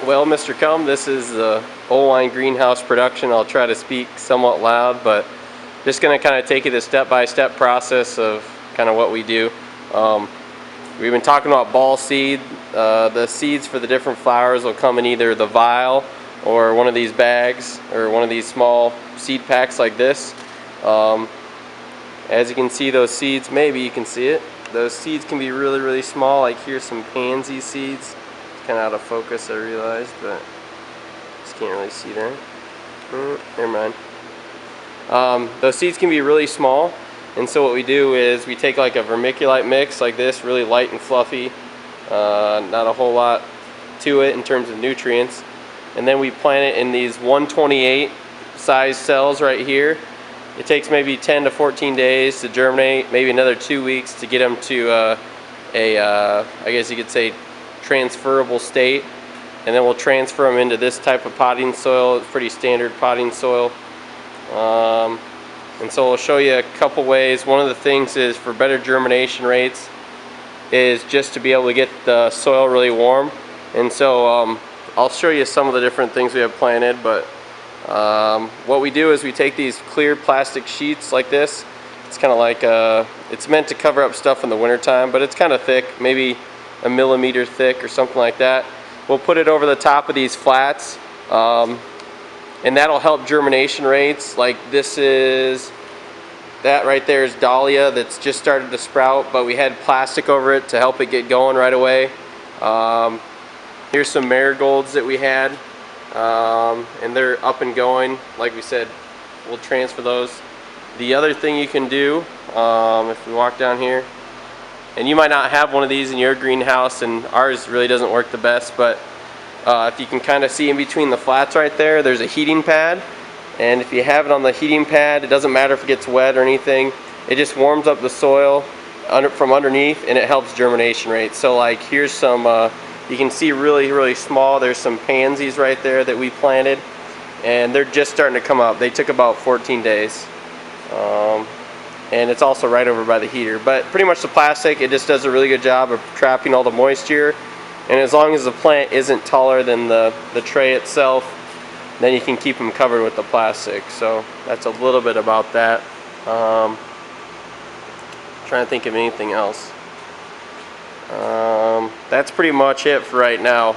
Well, Mr. Cum, this is the FFA Greenhouse production. I'll try to speak somewhat loud, but just going to kind of take you the step-by-step process of kind of what we do. We've been talking about ball seed. The seeds for the different flowers will come in either the vial or one of these bags or one of these small seed packs like this. As you can see, those seeds, maybe you can see it, those seeds can be really, really small. Like here's some pansy seeds. Kind of out of focus, I realized, but just can't really see that. Never mind. Those seeds can be really small, and so what we do is we take like a vermiculite mix like this, really light and fluffy, not a whole lot to it in terms of nutrients, and then we plant it in these 128 size cells right here. It takes maybe 10 to 14 days to germinate, maybe another 2 weeks to get them to I guess you could say transferable state, and then we'll transfer them into this type of potting soil. It's pretty standard potting soil, and so we'll show you a couple ways. One of the things is for better germination rates is just to be able to get the soil really warm, and so I'll show you some of the different things we have planted. But what we do is we take these clear plastic sheets like this. It's kind of like it's meant to cover up stuff in the wintertime, but it's kind of thick, maybe a millimeter thick or something like that. We'll put it over the top of these flats, and that'll help germination rates. Like that right there is dahlia that's just started to sprout, but we had plastic over it to help it get going right away. Here's some marigolds that we had, and they're up and going. Like we said, we'll transfer those. The other thing you can do, if we walk down here, and you might not have one of these in your greenhouse, and ours really doesn't work the best, but if you can kind of see in between the flats right there, there's a heating pad, and if you have it on the heating pad, it doesn't matter if it gets wet or anything, it just warms up the soil from underneath, and it helps germination rates. So like here's some, you can see really, really small, there's some pansies right there that we planted, and they're just starting to come up. They took about 14 days. And it's also right over by the heater. But pretty much the plastic, it just does a really good job of trapping all the moisture, and as long as the plant isn't taller than the tray itself, then you can keep them covered with the plastic. So that's a little bit about that. Trying to think of anything else. That's pretty much it for right now.